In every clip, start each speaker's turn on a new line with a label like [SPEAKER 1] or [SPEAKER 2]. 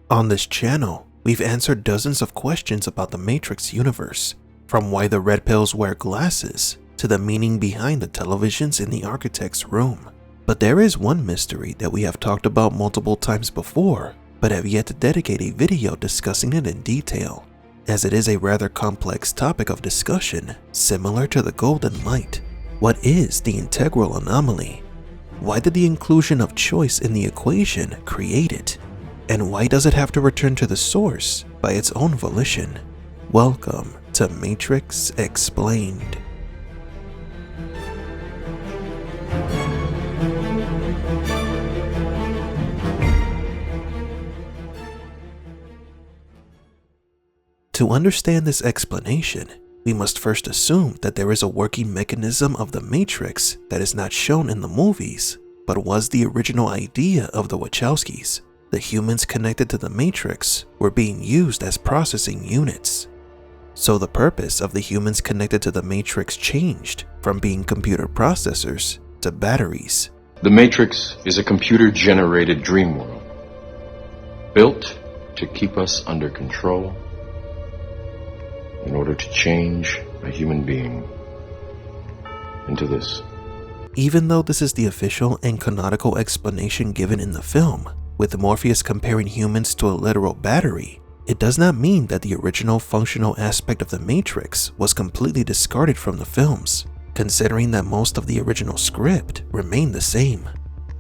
[SPEAKER 1] On this channel, we've answered dozens of questions about the Matrix universe, from why the red pills wear glasses to the meaning behind the televisions in the architect's room. But there is one mystery that we have talked about multiple times before, but have yet to dedicate a video discussing it in detail, as it is a rather complex topic of discussion similar to the golden light. What is the integral anomaly? Why did the inclusion of choice in the equation create it? And why does it have to return to the source by its own volition? Welcome to Matrix Explained. To understand this explanation, we must first assume that there is a working mechanism of the Matrix that is not shown in the movies, but was the original idea of the Wachowskis. The humans connected to the Matrix were being used as processing units. So the purpose of the humans connected to the Matrix changed from being computer processors to batteries.
[SPEAKER 2] The Matrix is a computer-generated dream world, built to keep us under control in order to change a human being into this.
[SPEAKER 1] Even though this is the official and canonical explanation given in the film, with Morpheus comparing humans to a literal battery, it does not mean that the original functional aspect of the Matrix was completely discarded from the films, considering that most of the original script remained the same.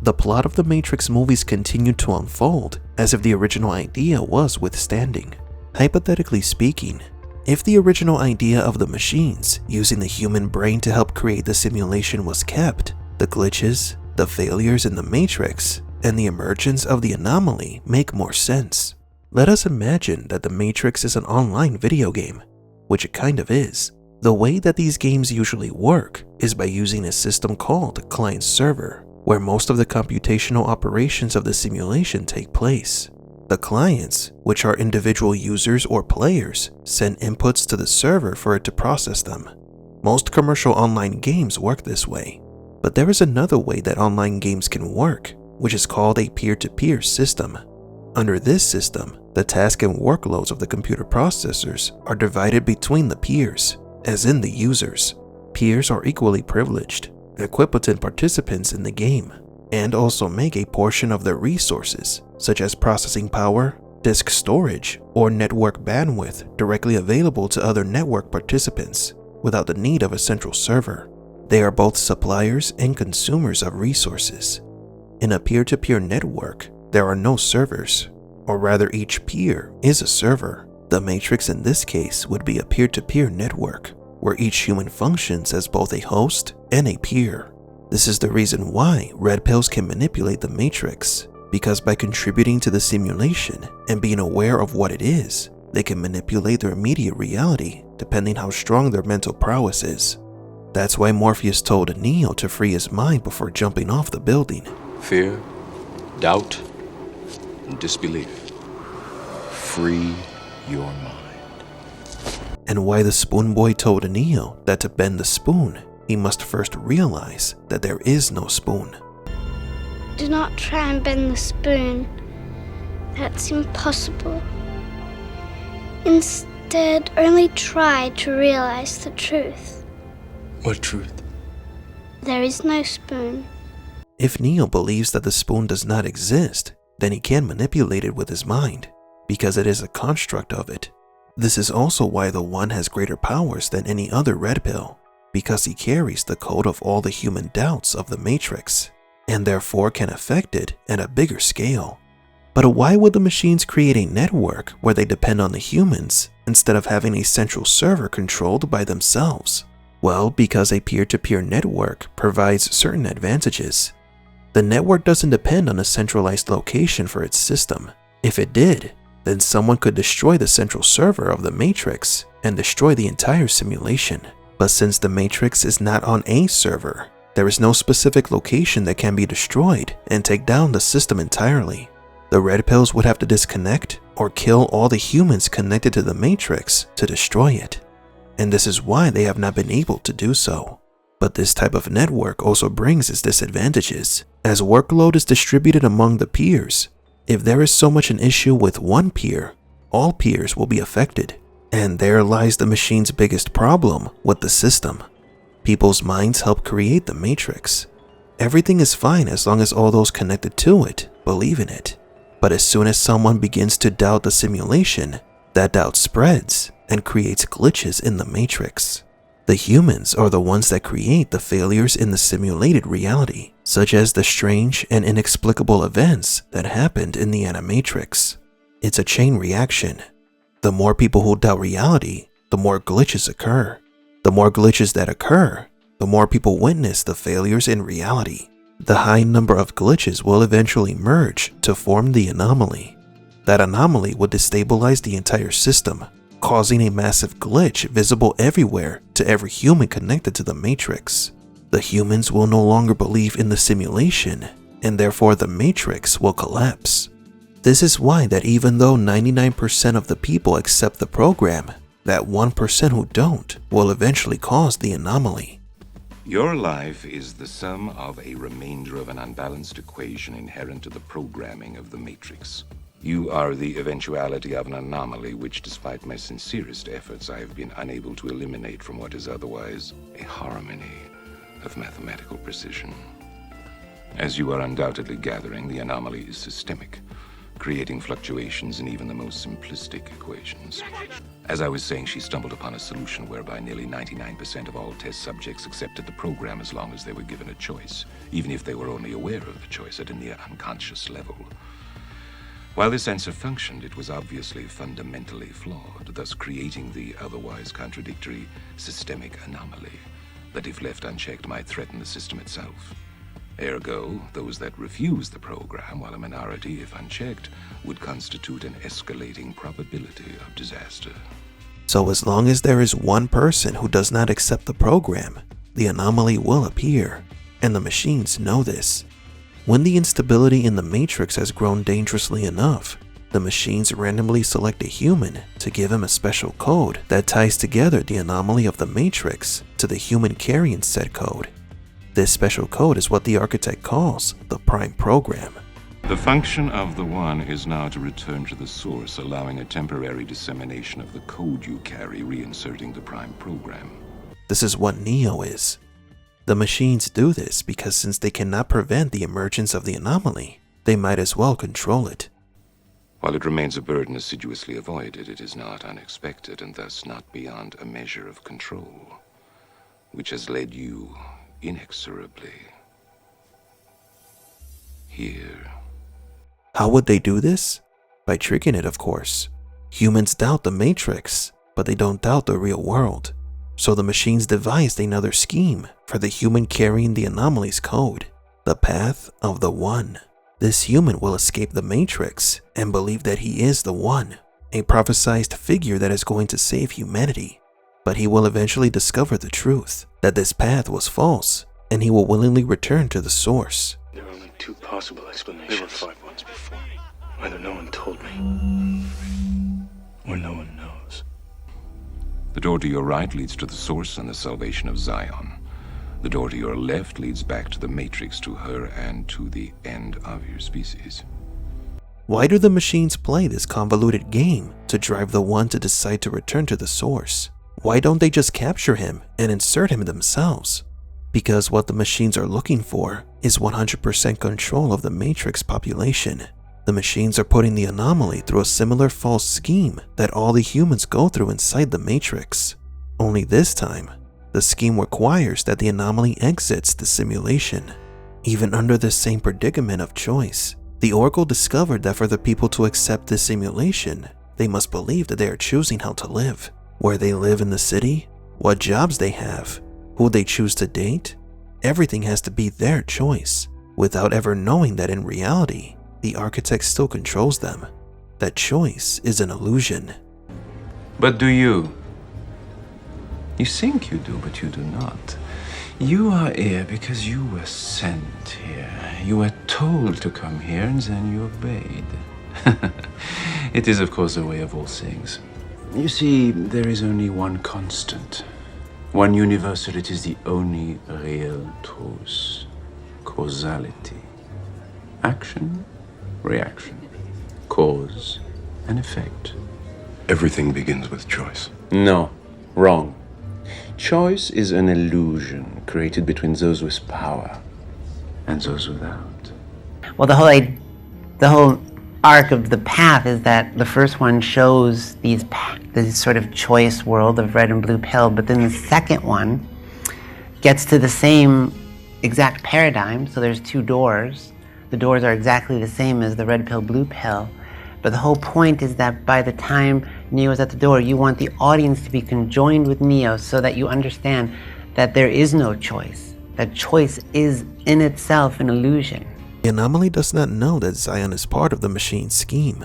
[SPEAKER 1] The plot of the Matrix movies continued to unfold as if the original idea was withstanding. Hypothetically speaking, if the original idea of the machines using the human brain to help create the simulation was kept, the glitches, the failures in the Matrix, and the emergence of the anomaly make more sense. Let us imagine that the Matrix is an online video game, which it kind of is. The way that these games usually work is by using a system called client-server, where most of the computational operations of the simulation take place. The clients, which are individual users or players, send inputs to the server for it to process them. Most commercial online games work this way, but there is another way that online games can work, which is called a peer-to-peer system. Under this system, the tasks and workloads of the computer processors are divided between the peers, as in the users. Peers are equally privileged, equipotent participants in the game, and also make a portion of their resources, such as processing power, disk storage, or network bandwidth directly available to other network participants without the need of a central server. They are both suppliers and consumers of resources. In a peer-to-peer network, there are no servers, or rather each peer is a server. The Matrix in this case would be a peer-to-peer network, where each human functions as both a host and a peer. This is the reason why red pills can manipulate the Matrix, because by contributing to the simulation and being aware of what it is, they can manipulate their immediate reality depending how strong their mental prowess is. That's why Morpheus told Neo to free his mind before jumping off the building.
[SPEAKER 3] Fear, doubt, and disbelief. Free your mind.
[SPEAKER 1] And why the Spoon Boy told Neo that to bend the spoon, he must first realize that there is no spoon.
[SPEAKER 4] Do not try and bend the spoon. That's impossible. Instead, only try to realize the truth.
[SPEAKER 3] What truth?
[SPEAKER 4] There is no spoon.
[SPEAKER 1] If Neo believes that the spoon does not exist, then he can manipulate it with his mind, because it is a construct of it. This is also why the One has greater powers than any other red pill, because he carries the code of all the human doubts of the Matrix, and therefore can affect it at a bigger scale. But why would the machines create a network where they depend on the humans instead of having a central server controlled by themselves? Well, because a peer-to-peer network provides certain advantages. The network doesn't depend on a centralized location for its system. If it did, then someone could destroy the central server of the Matrix and destroy the entire simulation. But since the Matrix is not on a server, there is no specific location that can be destroyed and take down the system entirely. The red pills would have to disconnect or kill all the humans connected to the Matrix to destroy it. And this is why they have not been able to do so. But this type of network also brings its disadvantages, as workload is distributed among the peers, If there is so much an issue with one peer, all peers will be affected. And there lies the machine's biggest problem with the system. People's minds help create the matrix. Everything is fine as long as all those connected to it believe in it. But as soon as someone begins to doubt the simulation, that doubt spreads and creates glitches in the matrix. The humans are the ones that create the failures in the simulated reality, such as the strange and inexplicable events that happened in the Animatrix. It's a chain reaction. The more people who doubt reality, the more glitches occur. The more glitches that occur, the more people witness the failures in reality. The high number of glitches will eventually merge to form the anomaly. That anomaly would destabilize the entire system, causing a massive glitch visible everywhere to every human connected to the Matrix. The humans will no longer believe in the simulation, and therefore the Matrix will collapse. This is why that even though 99% of the people accept the program, that 1% who don't will eventually cause the anomaly.
[SPEAKER 5] Your life is the sum of a remainder of an unbalanced equation inherent to the programming of the Matrix. You are the eventuality of an anomaly which, despite my sincerest efforts, I have been unable to eliminate from what is otherwise a harmony of mathematical precision. As you are undoubtedly gathering, the anomaly is systemic, creating fluctuations in even the most simplistic equations. As I was saying, she stumbled upon a solution whereby nearly 99% of all test subjects accepted the program as long as they were given a choice, even if they were only aware of the choice at a near unconscious level. While this answer functioned, it was obviously fundamentally flawed, thus creating the otherwise contradictory systemic anomaly that, if left unchecked, might threaten the system itself. Ergo, those that refuse the program, while a minority, if unchecked, would constitute an escalating probability of disaster.
[SPEAKER 1] So as long as there is one person who does not accept the program, the anomaly will appear, and the machines know this. When the instability in the Matrix has grown dangerously enough, the machines randomly select a human to give him a special code that ties together the anomaly of the Matrix to the human carrying said code. This special code is what the architect calls the prime program.
[SPEAKER 5] The function of the one is now to return to the source, allowing a temporary dissemination of the code you carry, reinserting the prime program.
[SPEAKER 1] This is what Neo is. The machines do this because since they cannot prevent the emergence of the anomaly, they might as well control it.
[SPEAKER 5] While it remains a burden assiduously avoided, it is not unexpected and thus not beyond a measure of control, which has led you inexorably here.
[SPEAKER 1] How would they do this? By tricking it, of course. Humans doubt the Matrix, but they don't doubt the real world. So the machines devised another scheme for the human carrying the anomaly's code, the path of the One. This human will escape the Matrix and believe that he is the One, a prophesized figure that is going to save humanity. But he will eventually discover the truth, that this path was false, and he will willingly return to the source.
[SPEAKER 6] There are only two possible explanations. There were 5 ones before me. Either no one told me, or no one knows.
[SPEAKER 5] The door to your right leads to the source and the salvation of Zion. The door to your left leads back to the Matrix, to her, and to the end of your species.
[SPEAKER 1] Why do the machines play this convoluted game to drive the One to decide to return to the source? Why don't they just capture him and insert him themselves? Because what the machines are looking for is 100% control of the Matrix population. The machines are putting the anomaly through a similar false scheme that all the humans go through inside the Matrix. Only this time, the scheme requires that the anomaly exits the simulation. Even under the same predicament of choice, the Oracle discovered that for the people to accept this simulation, they must believe that they are choosing how to live, where they live in the city, what jobs they have, who they choose to date. Everything has to be their choice, without ever knowing that in reality, the architect still controls them. That choice is an illusion.
[SPEAKER 3] But do you? You think you do, but you do not. You are here because you were sent here. You were told to come here and then you obeyed. It is, of course, the way of all things. You see, there is only one constant, one universal. It is the only real truth. Causality. Action, reaction. cause and effect.
[SPEAKER 6] Everything begins with choice.
[SPEAKER 3] No, wrong. Choice is an illusion created between those with power and those without.
[SPEAKER 7] Well, the whole arc of the path is that the first one shows this sort of choice world of red and blue pill, but then the second one gets to the same exact paradigm. So there's two doors. The doors are exactly the same as the red pill, blue pill. But the whole point is that by the time Neo's at the door, you want the audience to be conjoined with Neo so that you understand that there is no choice. That choice is in itself an illusion.
[SPEAKER 1] The Anomaly does not know that Zion is part of the machine's scheme.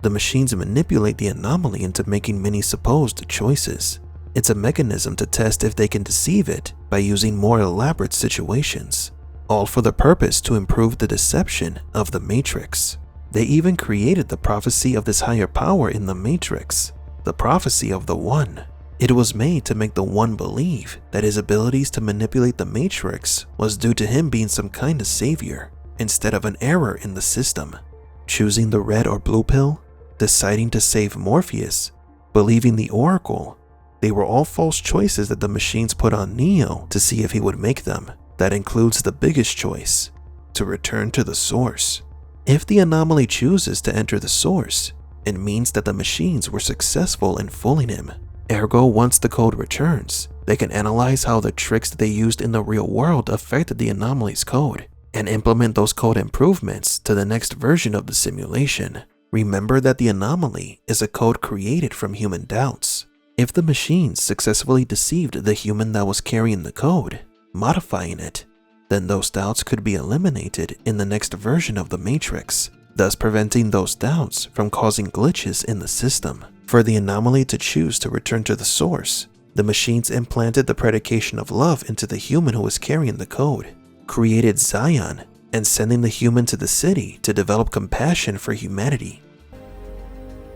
[SPEAKER 1] The machines manipulate the Anomaly into making many supposed choices. It's a mechanism to test if they can deceive it by using more elaborate situations, all for the purpose to improve the deception of the Matrix. They even created the prophecy of this higher power in the Matrix, the prophecy of the One. It was made to make the One believe that his abilities to manipulate the Matrix was due to him being some kind of savior, instead of an error in the system. Choosing the red or blue pill, deciding to save Morpheus, believing the Oracle, they were all false choices that the machines put on Neo to see if he would make them. That includes the biggest choice, to return to the source. If the Anomaly chooses to enter the source, it means that the machines were successful in fooling him. Ergo, once the code returns, they can analyze how the tricks that they used in the real world affected the Anomaly's code, and implement those code improvements to the next version of the simulation. Remember that the Anomaly is a code created from human doubts. If the machines successfully deceived the human that was carrying the code, modifying it, then those doubts could be eliminated in the next version of the Matrix, thus preventing those doubts from causing glitches in the system. For the Anomaly to choose to return to the source, the machines implanted the predication of love into the human who was carrying the code, created Zion, and sending the human to the city to develop compassion for humanity.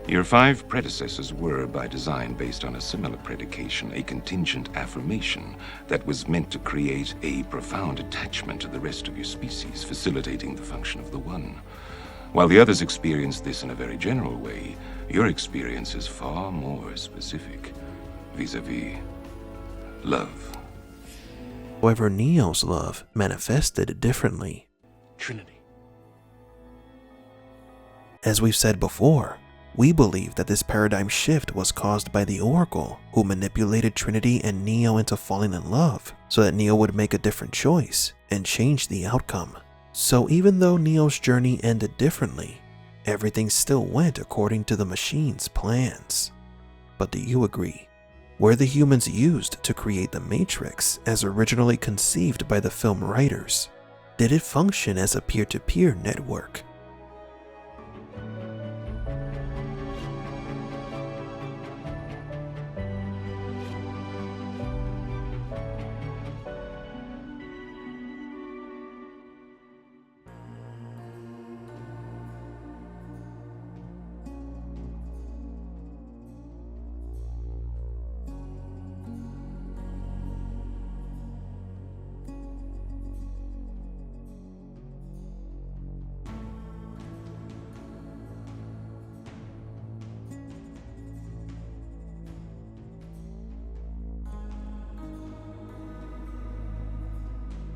[SPEAKER 5] Your 5 predecessors were, by design, based on a similar predication, a contingent affirmation that was meant to create a profound attachment to the rest of your species, facilitating the function of the One. While the others experienced this in a very general way, your experience is far more specific, vis-a-vis love.
[SPEAKER 1] However, Neo's love manifested differently.
[SPEAKER 6] Trinity.
[SPEAKER 1] As we've said before, we believe that this paradigm shift was caused by the Oracle, who manipulated Trinity and Neo into falling in love so that Neo would make a different choice and change the outcome. So even though Neo's journey ended differently, everything still went according to the machine's plans. But do you agree? Were the humans used to create the Matrix as originally conceived by the film writers? Did it function as a peer-to-peer network?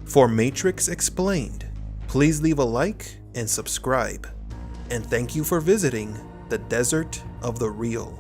[SPEAKER 1] For Matrix Explained, please leave a like and subscribe. And thank you for visiting the Desert of the Real.